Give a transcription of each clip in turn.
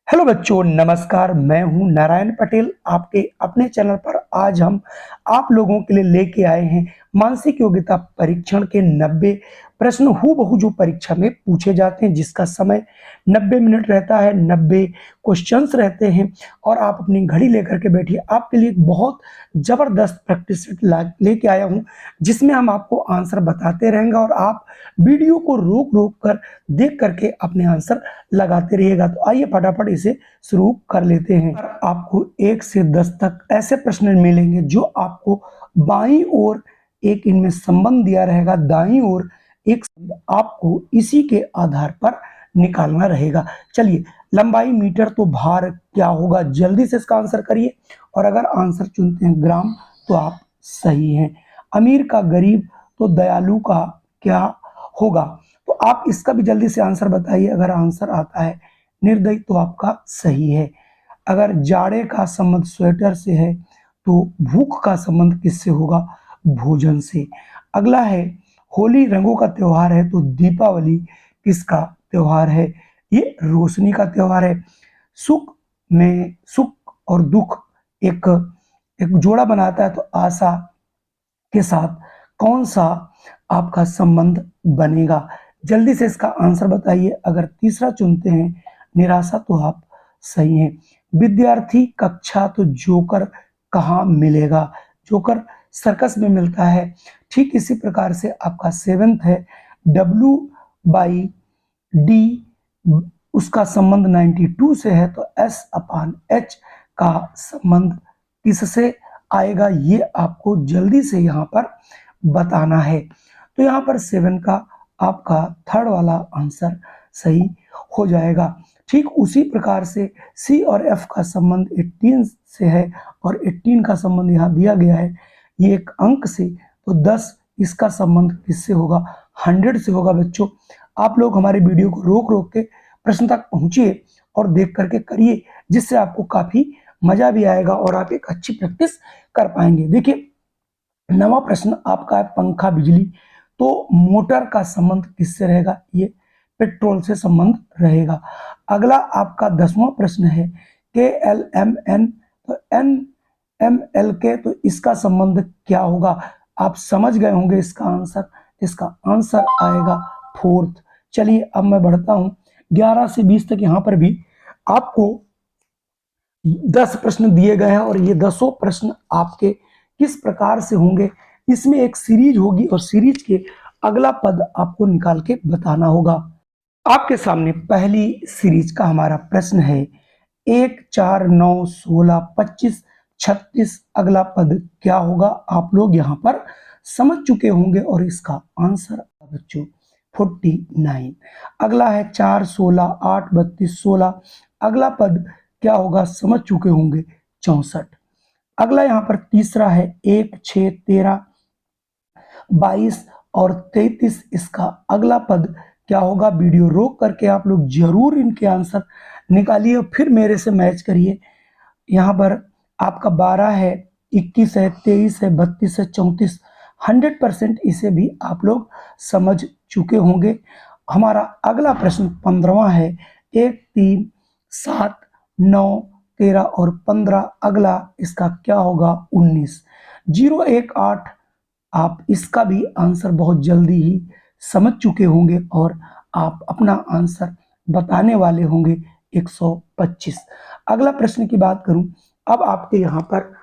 Hello बच्चों, नमस्कार। मैं हूं नारायण पटेल आपके अपने चैनल पर। आज हम आप लोगों के लिए लेके आए हैं मानसिक योग्यता परीक्षण के 90 प्रश्न हूबहू जो परीक्षा में पूछे जाते हैं, जिसका समय 90 मिनट रहता है। 90 क्वेश्चंस रहते हैं और आप अपनी घड़ी लेकर के बैठिए। आपके लिए एक बहुत जबरदस्त प्रैक्टिस लेके आया हूं, जिसमें हम आपको आंसर बताते रहेंगे और आप वीडियो को रोक रोक कर देख करके अपने आंसर लगाते रहिएगा। तो आइए फटाफट इसे शुरू कर लेते हैं। आपको 1 से 10 तक ऐसे प्रश्न मिलेंगे जो आपको बाईं ओर एक इनमें संबंध दिया रहेगा, दाईं ओर एक आपको इसी के आधार पर निकालना रहेगा। चलिए, लंबाई मीटर तो भार क्या होगा, जल्दी से इसका आंसर करिए। और अगर आंसर चुनते हैं ग्राम तो आप सही हैं। अमीर का गरीब तो दयालु का क्या होगा, तो आप इसका भी जल्दी से आंसर बताइए। अगर आंसर आता है निर्दयी तो आपका सही है। अगर जाड़े का संबंध स्वेटर से है तो भूख का संबंध किससे होगा, भोजन से। अगला है होली रंगों का त्योहार है तो दीपावली किसका त्योहार है, ये रोशनी का त्योहार है। सुख में सुख और दुख एक एक जोड़ा बनाता है, तो आशा के साथ कौन सा आपका संबंध बनेगा, जल्दी से इसका आंसर बताइए। अगर तीसरा चुनते हैं निराशा तो आप सही हैं। विद्यार्थी कक्षा तो जोकर कहाँ मिलेगा, जोकर सर्कस में मिलता है। ठीक इसी प्रकार से आपका 7th है W/D, उसका संबंध 92 से है, तो S/H का संबंध किससे आएगा, ये आपको जल्दी से यहाँ पर बताना है। तो यहाँ पर 7 का आपका थर्ड वाला आंसर सही हो जाएगा। ठीक उसी प्रकार से C और F का संबंध 18 से है और 18 का संबंध यहाँ दिया गया है ये एक अंक से, तो 10 इसका संबंध किससे होगा, 100 से होगा। बच्चों, आप लोग हमारे वीडियो को रोक रोक के प्रश्न तक पहुंचिए और देख करके करिए, जिससे आपको काफी मजा भी आएगा और आप एक अच्छी प्रैक्टिस कर पाएंगे। देखिए, 9वां प्रश्न आपका है पंखा बिजली, तो मोटर का संबंध किससे रहेगा, ये पेट्रोल से संबंध रहेगा। अगला आपका 10वां प्रश्न है KLMN, तो NMLK, तो इसका संबंध क्या होगा, आप समझ गए होंगे इसका आंसर। इसका आंसर आएगा 4th। चलिए, अब मैं बढ़ता हूं 11 से 20 तक। यहाँ पर भी आपको 10 प्रश्न दिए गए हैं और ये 10 प्रश्न आपके किस प्रकार से होंगे, इसमें एक सीरीज होगी और सीरीज के अगला पद आपको निकाल के बताना होगा। आपके सामने पहली सीरीज का हमारा प्रश्न है 1, 4, 9, 16, 25, 36। अगला पद क्या होगा, आप लोग यहाँ पर समझ चुके होंगे और इसका आंसर बच्चों 49। अगला है 4, 16, 8, 32, 16। अगला पद क्या होगा, समझ चुके होंगे 64। अगला यहाँ पर तीसरा है 1, 6, 13, 22 और 33। इसका अगला पद क्या होगा, वीडियो रोक करके आप लोग जरूर इनके आंसर निकालिए और फिर मेरे से मैच करिए। यहाँ पर आपका 12 है, 21 है, 23 है, 32 है, 34। 100% इसे भी आप लोग समझ चुके होंगे। हमारा अगला प्रश्न 15वां है 1, 3, 7, 9, 13 और 15। अगला इसका क्या होगा, 19। 0, 1, 8। आप इसका भी आंसर बहुत जल्दी ही समझ चुके होंगे और आप अपना आंसर बताने वाले होंगे 125। अगला प्रश्न की बात करूं, अब आपके यहाँ पर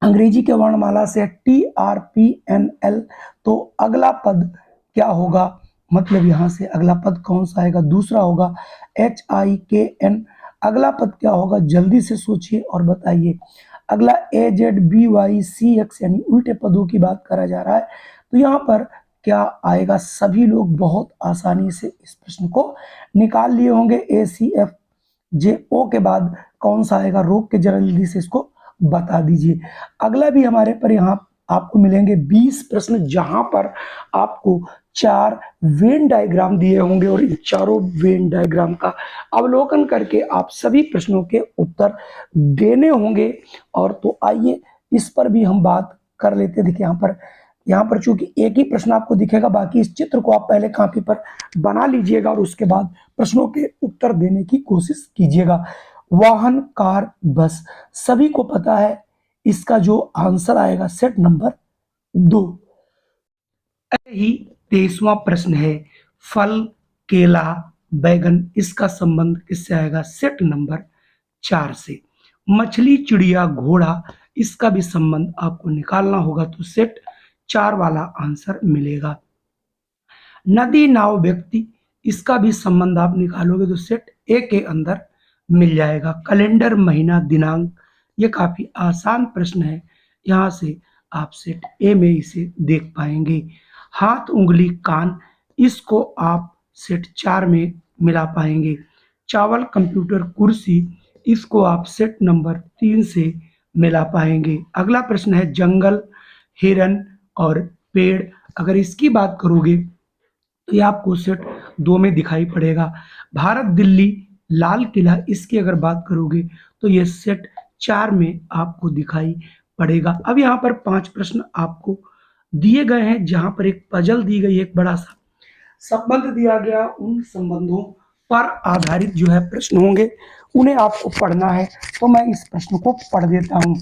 अंग्रेजी के वर्णमाला से TRPNL, तो अगला पद क्या होगा, मतलब यहाँ से अगला पद कौन सा आएगा, दूसरा होगा HIKN। अगला पद क्या होगा, जल्दी से सोचिए और बताइए। अगला AZBYCX, यानी उल्टे पदों की बात करा जा रहा है, तो यहाँ पर क्या आएगा, सभी लोग बहुत आसानी से इस प्रश्न को निकाल लिए होंगे। ACFJO के बाद कौन सा आएगा, रोक के जरा जल्दी से इसको बता दीजिए। अगला भी हमारे पर यहाँ आपको मिलेंगे 20 प्रश्न, जहां पर आपको 4 वेन डायग्राम दिए होंगे और इन चारों वेन डायग्राम का अवलोकन करके आप सभी प्रश्नों के उत्तर देने होंगे। और तो आइए इस पर भी हम बात कर लेते हैं। देखिए, यहाँ पर यहाँ पर चूंकि एक ही प्रश्न आपको दिखेगा, बाकी इस चित्र को आप पहले कॉपी पर बना लीजिएगा और उसके बाद प्रश्नों के उत्तर देने की कोशिश कीजिएगा। वाहन, कार, बस, सभी को पता है इसका जो आंसर आएगा सेट नंबर 2। ही 23वां प्रश्न है, फल, केला, बैगन, इसका संबंध किससे आएगा? सेट नंबर 4 से। मछली, चिड़िया, घोड़ा, इसका भी संबंध आपको निकालना होगा, तो सेट 4 वाला आंसर मिलेगा। नदी, नाव, व्यक्ति, इसका भी संबंध आप निकालोगे तो सेट ए के अंदर मिल जाएगा। कैलेंडर, महीना, दिनांक, ये काफी आसान प्रश्न है, यहाँ से आप सेट ए में इसे देख पाएंगे। हाथ, उंगली, कान, इसको आप सेट 4 में मिला पाएंगे। चावल, कंप्यूटर, कुर्सी, इसको आप सेट नंबर 3 से मिला पाएंगे। अगला प्रश्न है जंगल, हिरन और पेड़, अगर इसकी बात करोगे तो ये आपको सेट 2 में दिखाई पड़ेगा। भारत, दिल्ली, लाल किला, इसकी अगर बात करोगे तो ये सेट 4 में आपको दिखाई पड़ेगा। अब यहाँ पर 5 प्रश्न आपको दिए गए हैं, जहां पर एक पजल दी गई, एक बड़ा सा संबंध दिया गया, उन संबंधों पर आधारित जो है प्रश्न होंगे, उन्हें आपको पढ़ना है। तो मैं इस प्रश्न को पढ़ देता हूं।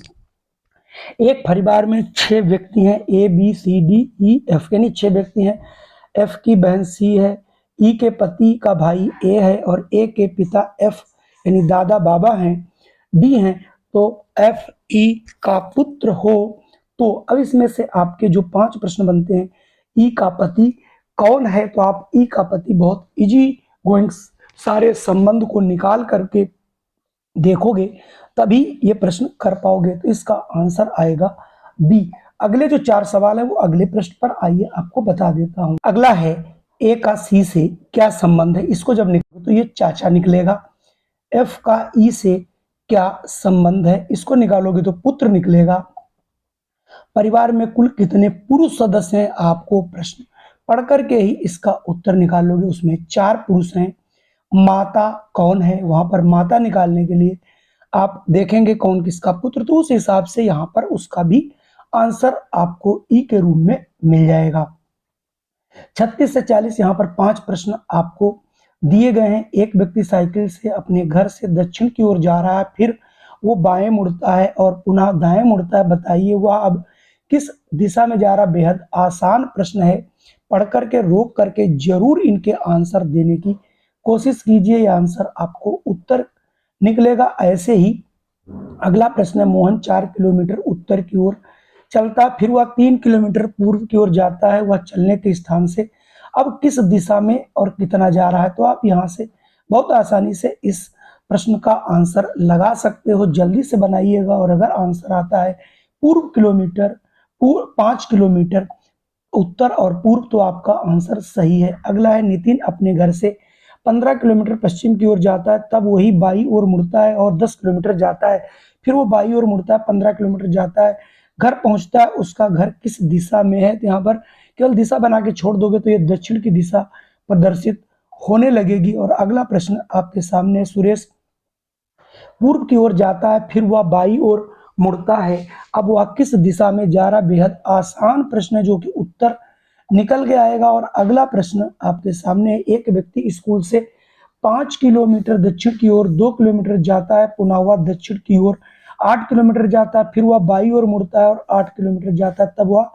एक परिवार में 6 व्यक्ति हैं, A B C D E F, यानी 6 व्यक्ति हैं। एफ की बहन सी है, ई के पति का भाई ए है और ए के पिता एफ यानी दादा बाबा हैं, डी हैं। तो एफ ई का पुत्र हो, तो अब इसमें से आपके जो 5 प्रश्न बनते हैं, ई का पति कौन है, तो आप ई का पति बहुत इजी गोइंग सारे संबंध को निकाल करके देखोगे तभी ये प्रश्न कर पाओगे, तो इसका आंसर आएगा बी। अगले जो 4 सवाल है वो अगले प्रश्न पर, आइए आपको बता देता हूं। अगला है ए का सी से क्या संबंध है, इसको जब निकालोगे तो ये चाचा निकलेगा। एफ का ई से क्या संबंध है, इसको निकालोगे तो पुत्र निकलेगा। परिवार में कुल कितने पुरुष सदस्य हैं, आपको प्रश्न पढ़ करके ही इसका उत्तर निकालोगे, उसमें 4 पुरुष हैं। माता कौन है, वहां पर माता निकालने के लिए आप देखेंगे कौन किसका पुत्र, तो उस हिसाब से यहां पर उसका भी आंसर आपको ई के रूप में मिल जाएगा। 36 से 40 यहाँ पर 5 प्रश्न आपको दिए गए हैं। एक व्यक्ति साइकिल से अपने घर से दक्षिण की ओर जा रहा है, फिर वो बाएं मुड़ता है और पुनः दाएं मुड़ता है, बताइए वह अब किस दिशा में जा रहा। बेहद आसान प्रश्न है, पढ़ करके रोक करके जरूर इनके आंसर देने की कोशिश कीजिए, यह आंसर आपको उत्तर निकलेगा। ऐसे ही अगला प्रश्न है, मोहन 4 किलोमीटर उत्तर की ओर चलता, फिर वह 3 किलोमीटर पूर्व की ओर जाता है, वह चलने के स्थान से अब किस दिशा में और कितना जा रहा है। तो आप यहाँ से बहुत आसानी से इस प्रश्न का आंसर लगा सकते हो, जल्दी से बनाइएगा। और अगर आंसर आता है पूर्व किलोमीटर 5 किलोमीटर उत्तर और पूर्व, तो आपका आंसर सही है। अगला है नितिन अपने घर से 15 किलोमीटर पश्चिम की ओर जाता है, तब वही बाई ओर मुड़ता है और 10 किलोमीटर जाता है, फिर वो बाई ओर मुड़ता है, 15 किलोमीटर जाता है, घर पहुंचता है, उसका घर किस दिशा में है। तो यहाँ पर केवल दिशा बना के छोड़ दोगे तो ये दक्षिण की दिशा प्रदर्शित होने लगेगी। और अगला प्रश्न आपके सामने, सुरेश पूर्व की ओर जाता है, फिर वह बाई ओर मुड़ता है, अब वह किस दिशा में जा रहा। बेहद आसान प्रश्न है, जो कि उत्तर निकल के आएगा। और अगला प्रश्न आपके सामने, एक व्यक्ति स्कूल से 5 किलोमीटर दक्षिण की ओर 2 किलोमीटर जाता है, पुनः वह दक्षिण की ओर 8 किलोमीटर जाता है, फिर वह बाई ओर मुड़ता है और 8 किलोमीटर जाता है, तब वह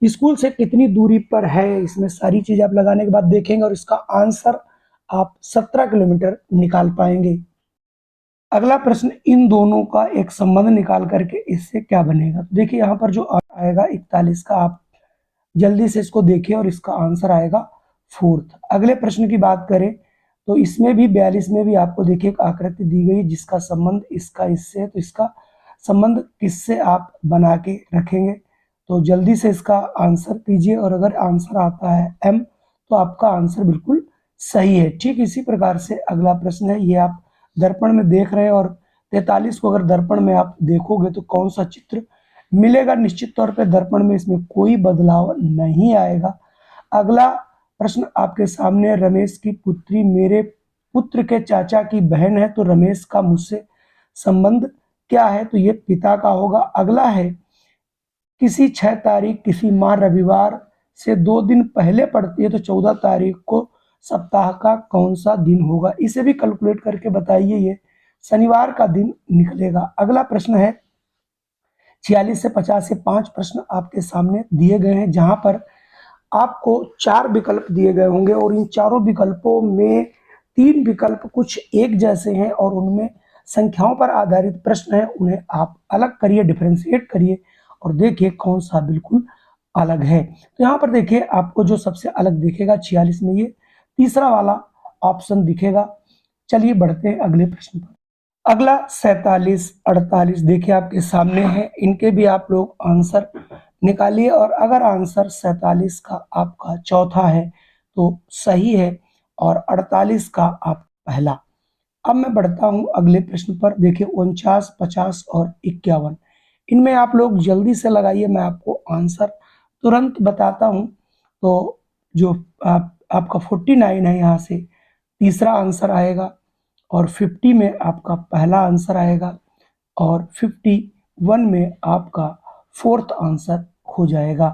स्कूल से कितनी दूरी पर है। इसमें सारी चीज आप लगाने के बाद देखेंगे और इसका आंसर आप 17 किलोमीटर निकाल पाएंगे। अगला प्रश्न, इन दोनों का एक संबंध निकाल करके इससे क्या बनेगा। तो देखिए यहाँ पर जो आएगा 41 का, आप जल्दी से इसको देखिए और इसका आंसर आएगा 4th। अगले प्रश्न की बात करें तो इसमें भी 42 में भी आपको देखिए एक आकृति दी गई, जिसका संबंध इसका इससे है, तो इसका संबंध किससे आप बना के रखेंगे। तो जल्दी से इसका आंसर कीजिए और अगर आंसर आता है एम, तो आपका आंसर बिल्कुल सही है। ठीक इसी प्रकार से अगला प्रश्न है, ये आप दर्पण में देख रहे हैं और 43 को अगर दर्पण में आप देखोगे तो कौन सा चित्र मिलेगा। निश्चित तौर पे दर्पण में इसमें कोई बदलाव नहीं आएगा। अगला प्रश्न आपके सामने, रमेश की पुत्री मेरे पुत्र के चाचा की बहन है, तो रमेश का मुझसे संबंध क्या है, तो ये पिता का होगा। अगला है किसी 6 तारीख किसी माह रविवार से 2 दिन पहले पड़ती है तो 14 तारीख को सप्ताह का कौन सा दिन होगा? इसे भी कैलकुलेट करके बताइए। ये शनिवार का दिन निकलेगा। अगला प्रश्न है 46 से 50 से 5 प्रश्न आपके सामने दिए गए हैं, जहां पर आपको 4 विकल्प दिए गए होंगे और इन चारों विकल्पों में 3 विकल्प कुछ एक जैसे हैं और उनमें संख्याओं पर आधारित प्रश्न है। उन्हें आप अलग करिए, डिफरेंशिएट करिए और देखिए कौन सा बिल्कुल अलग है। तो यहाँ पर देखिए आपको जो सबसे अलग दिखेगा 46 में, ये तीसरा वाला ऑप्शन दिखेगा। चलिए बढ़ते हैं अगले प्रश्न पर। अगला 47, 48 देखिए आपके सामने है। इनके भी आप लोग आंसर निकालिए और अगर आंसर 47 का आपका चौथा है तो सही है और 48 का आप पहला। अब मैं बढ़ता हूं अगले प्रश्न पर। देखिए 49, 50 और 51, इनमें आप लोग जल्दी से लगाइए, मैं आपको आंसर तुरंत बताता हूं। तो जो आपका 49 है, यहाँ से तीसरा आंसर आएगा और 50 में आपका पहला आंसर आएगा और 51 में आपका फोर्थ आंसर हो जाएगा।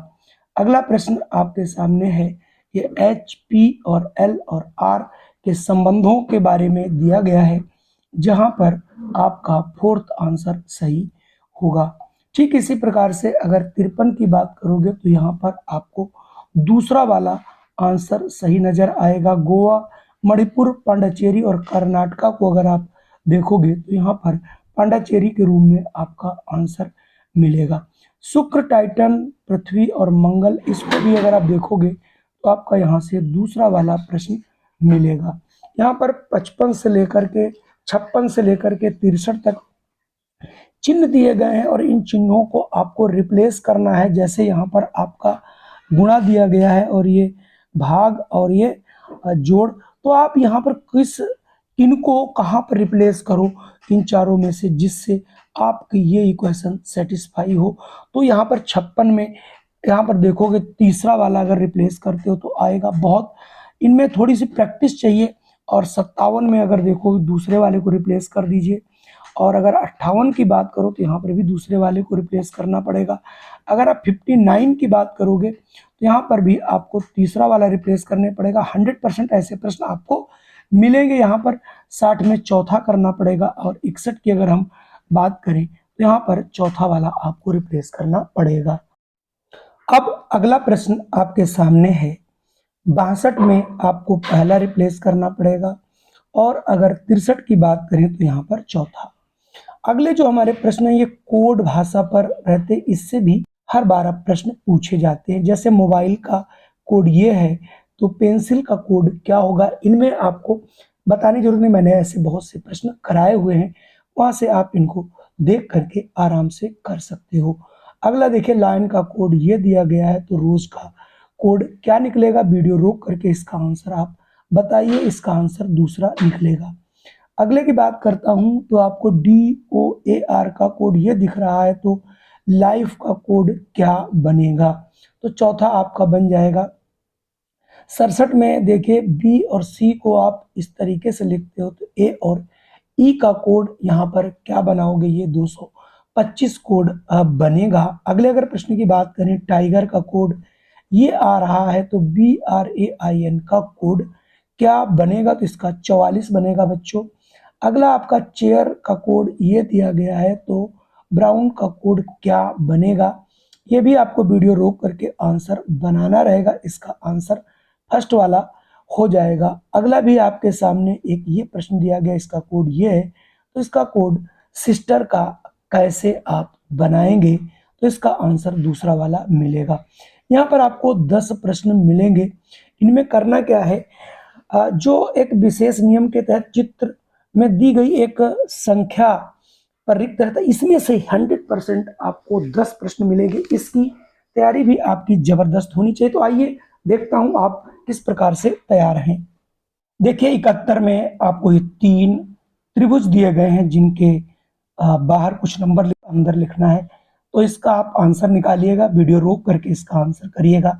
अगला प्रश्न आपके सामने है। ये एच, पी और एल और आर के संबंधों के बारे में दिया गया है, जहां पर आपका फोर्थ आंसर सही होगा। ठीक इसी प्रकार से अगर 53 की बात करोगे तो यहाँ पर आपको दूसरा वाला आंसर सही नजर आएगा। गोवा, मणिपुर, पांडिचेरी और कर्नाटका को अगर आप देखोगे तो यहाँ पर पांडिचेरी के रूप में आपका आंसर मिलेगा। शुक्र, टाइटन, पृथ्वी और मंगल, इसको भी अगर आप देखोगे तो आपका यहाँ से दूसरा वाला प्रश्न मिलेगा। यहाँ पर 55 से लेकर के 56 से लेकर के 63 तक चिन्ह दिए गए हैं और इन चिन्हों को आपको रिप्लेस करना है। जैसे यहाँ पर आपका गुणा दिया गया है और ये भाग और ये जोड़, तो आप यहाँ पर इनको कहाँ पर रिप्लेस करो इन चारों में से, जिससे आपकी ये इक्वेशन सेटिस्फाई हो। तो यहाँ पर 56 में यहाँ पर देखोगे तीसरा वाला अगर रिप्लेस करते हो तो आएगा। बहुत इनमें थोड़ी सी प्रैक्टिस चाहिए। और 57 में अगर देखोगे दूसरे वाले को रिप्लेस कर दीजिए। और अगर 58 की बात करो तो यहाँ पर भी दूसरे वाले को रिप्लेस करना पड़ेगा। अगर आप 59 की बात करोगे तो यहाँ पर भी आपको तीसरा वाला रिप्लेस करने पड़ेगा। 100% ऐसे प्रश्न आपको मिलेंगे। यहाँ पर 60 में चौथा करना पड़ेगा और 61 की अगर हम बात करें तो यहाँ पर चौथा वाला आपको रिप्लेस करना पड़ेगा। अब अगला प्रश्न आपके सामने है। 62 में आपको पहला रिप्लेस करना पड़ेगा और अगर 63 की बात करें तो यहाँ पर चौथा। अगले जो हमारे प्रश्न है ये कोड भाषा पर रहते, इससे भी हर बार प्रश्न पूछे जाते हैं। जैसे मोबाइल का कोड ये है तो पेंसिल का कोड क्या होगा, इनमें आपको बताने की जरूरत नहीं, मैंने ऐसे बहुत से प्रश्न कराए हुए हैं, वहां से आप इनको देख करके आराम से कर सकते हो। अगला देखिए लाइन का कोड ये दिया गया है तो रोज का कोड क्या निकलेगा, वीडियो रोक करके इसका आंसर आप बताइए। इसका आंसर दूसरा निकलेगा। अगले की बात करता हूं तो आपको DOAR का कोड ये दिख रहा है तो लाइफ का कोड क्या बनेगा, तो चौथा आपका बन जाएगा। 67 में देखिए बी और सी को आप इस तरीके से लिखते हो तो ए और ई का कोड यहाँ पर क्या बनाओगे, ये 225 कोड बनेगा। अगले अगर प्रश्न की बात करें टाइगर का कोड ये आ रहा है तो BRAIN का कोड क्या बनेगा, तो इसका 44 बनेगा बच्चों। अगला आपका चेयर का कोड ये दिया गया है तो ब्राउन का कोड क्या बनेगा, ये भी आपको वीडियो रोक करके आंसर बनाना रहेगा। इसका आंसर फर्स्ट वाला हो जाएगा। अगला भी आपके सामने एक ये प्रश्न दिया गया, इसका कोड ये है तो इसका कोड सिस्टर का कैसे आप बनाएंगे, तो इसका आंसर दूसरा वाला मिलेगा। यहाँ पर आपको 10 प्रश्न मिलेंगे। इनमें करना क्या है, जो एक विशेष नियम के तहत चित्र में दी गई एक संख्या पर रिक्त रहता है, इसमें से 100% आपको 10 प्रश्न मिलेंगे। इसकी तैयारी भी आपकी जबरदस्त होनी चाहिए। तो आइए देखता हूं आप किस प्रकार से तैयार हैं। देखिए 71 में आपको ये 3 त्रिभुज दिए गए हैं जिनके बाहर कुछ नंबर अंदर लिखना है, तो इसका आप आंसर निकालिएगा, वीडियो रोक करके इसका आंसर करिएगा,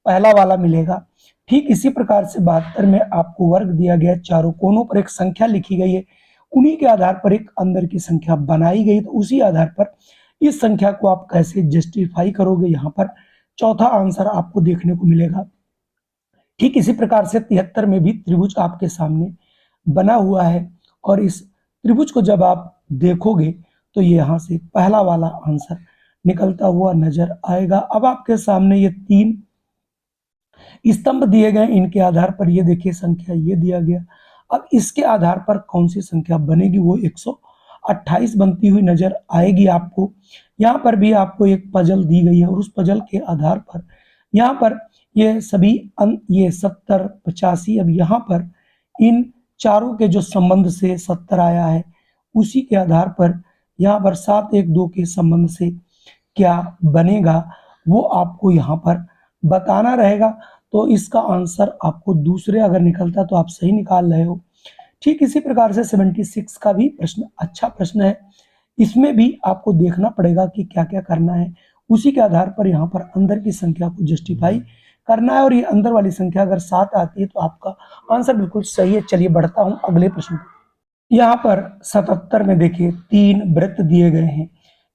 पहला वाला मिलेगा। ठीक इसी प्रकार से 72 में आपको वर्ग दिया गया, चारों कोनों पर एक संख्या लिखी गई है, उन्हीं के आधार पर एक अंदर की संख्या बनाई गई, तो उसी आधार पर इस संख्या को आप कैसे जस्टिफाई करोगे, यहाँ पर चौथा आंसर आपको देखने को मिलेगा। ठीक इसी प्रकार से 73 में भी त्रिभुज आपके सामने बना हुआ है और इस त्रिभुज को जब आप देखोगे तो ये यहाँ से पहला वाला आंसर निकलता हुआ नजर आएगा। अब आपके सामने ये 3 स्तंभ दिए गए, इनके आधार पर ये देखिए संख्या ये दिया गया। अब इसके आधार पर कौन सी संख्या बनेगी, वो 128 बनती हुई नजर आएगी आपको। यहाँ पर भी आपको एक पजल दी गई है और उस पजल के आधार पर यहाँ पर ये सभी ये 70, 85, अब यहाँ पर इन चारों के जो संबंध से 70 आया है उसी के आधार पर यहाँ पर 7, 1, 2 के संबंध से क्या बनेगा वो आपको यहाँ पर बताना रहेगा। तो इसका आंसर आपको दूसरे अगर निकलता तो आप सही निकाल रहे हो। ठीक इसी प्रकार से 76 का भी प्रश्न अच्छा प्रश्न है। इसमें भी आपको देखना पड़ेगा कि क्या क्या करना है, उसी के आधार पर यहाँ पर अंदर की संख्या को जस्टिफाई करना है और ये अंदर वाली संख्या अगर 7 आती है तो आपका आंसर बिल्कुल सही है। चलिए बढ़ता हूँ अगले प्रश्न पर। यहाँ पर 77 में देखिए 3 वृत्त दिए गए हैं,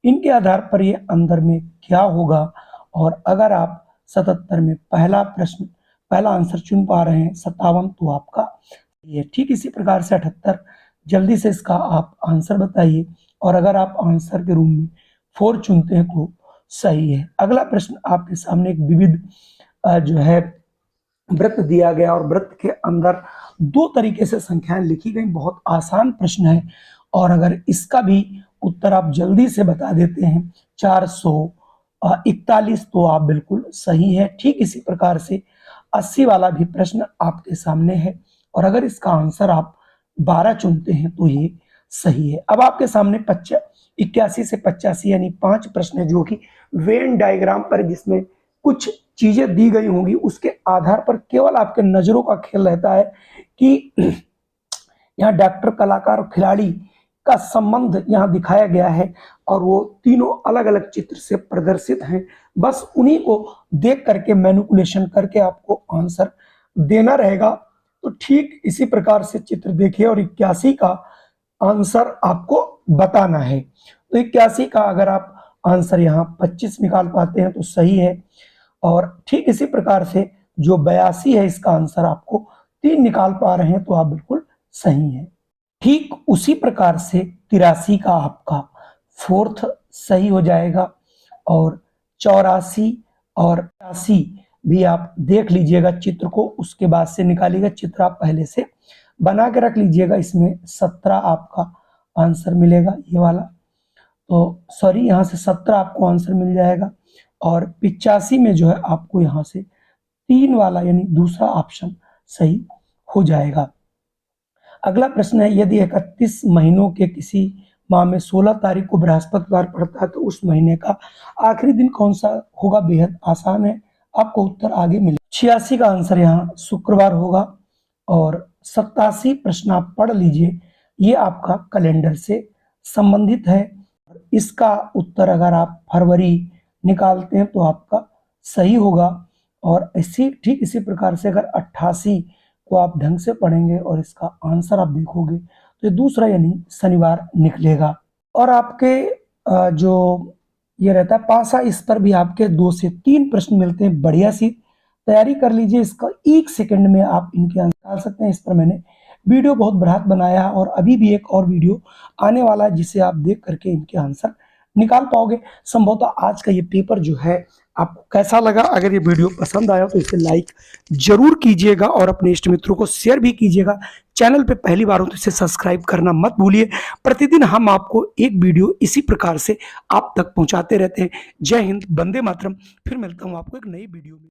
इनके आधार पर ये अंदर में क्या होगा। और अगर आप 77 में पहला आंसर चुन पा रहे हैं 57 तो आपका ये। ठीक इसी प्रकार से 78, जल्दी से इसका आप आंसर बताइए और अगर आप आंसर के रूम में 4 चुनते हैं तो सही है। अगला प्रश्न आपके सामने एक विविध जो है वृत्त दिया गया और वृत्त के अंदर 2 तरीके से संख्याएं लिखी गई। बहुत आसान प्रश्न है और अगर इसका भी उत्तर आप जल्दी से बता देते हैं 441 तो आप बिल्कुल सही है। ठीक इसी प्रकार से 80 वाला भी प्रश्न आपके सामने है और अगर इसका आंसर आप 12 चुनते हैं तो ये सही है। अब आपके सामने 81 से 85 यानी 5 प्रश्न है जो कि वेन डायग्राम पर जिसमें कुछ चीजें दी गई होंगी उसके आधार पर केवल आपके नजरों का खेल रहता है कि यहाँ डॉक्टर, कलाकार और खिलाड़ी का संबंध यहाँ दिखाया गया है और वो तीनों अलग अलग चित्र से प्रदर्शित हैं। बस उन्हीं को देख करके मैनिपुलेशन करके आपको आंसर देना रहेगा। तो ठीक इसी प्रकार से चित्र देखिए और 81 का आंसर आपको बताना है। तो 81 का अगर आप आंसर यहाँ 25 निकाल पाते हैं तो सही है और ठीक इसी प्रकार से जो 82 है इसका आंसर आपको 3 निकाल पा रहे हैं तो आप बिल्कुल सही हैं। ठीक उसी प्रकार से 83 का आपका 4th सही हो जाएगा और 84 और 85 भी आप देख लीजिएगा चित्र को, उसके बाद से निकालिएगा। चित्र आप पहले से बना के रख लीजिएगा। इसमें 17 आपका आंसर मिलेगा, ये वाला तो सॉरी यहाँ से 17 आपको आंसर मिल जाएगा और 85 में जो है आपको यहाँ से 3 वाला यानी दूसरा ऑप्शन सही हो जाएगा। अगला प्रश्न है, यदि 31 महीनों के किसी माह में 16 तारीख को बृहस्पतिवार पड़ता है तो उस महीने का आखिरी दिन कौन सा होगा। बेहद आसान है, आपको उत्तर आगे मिले। 86 का आंसर यहाँ शुक्रवार होगा और 87 प्रश्न आप पढ़ लीजिए, ये आपका कैलेंडर से संबंधित है। इसका उत्तर अगर आप फरवरी निकालते हैं तो आपका सही होगा और ठीक इसी प्रकार से अगर 88 को आप ढंग से पढ़ेंगे और इसका आंसर आप देखोगे तो ये दूसरा यानी शनिवार निकलेगा। और आपके जो ये रहता है पासा, इस पर भी आपके 2 से 3 प्रश्न मिलते हैं। बढ़िया सी तैयारी कर लीजिए, इसका 1 सेकंड में आप इनके आंसर डाल सकते हैं। इस पर मैंने वीडियो बहुत बृहत बनाया और अभी भी एक और वीडियो आने वाला है जिसे आप देख करके इनके आंसर निकाल पाओगे। संभवतः आज का ये पेपर जो है आपको कैसा लगा, अगर ये वीडियो पसंद आया तो इसे लाइक जरूर कीजिएगा और अपने इष्ट मित्रों को शेयर भी कीजिएगा। चैनल पे पहली बार हो तो इसे सब्सक्राइब करना मत भूलिए। प्रतिदिन हम आपको एक वीडियो इसी प्रकार से आप तक पहुंचाते रहते हैं। जय हिंद, वंदे मातरम। फिर मिलता हूं आपको एक नई वीडियो में।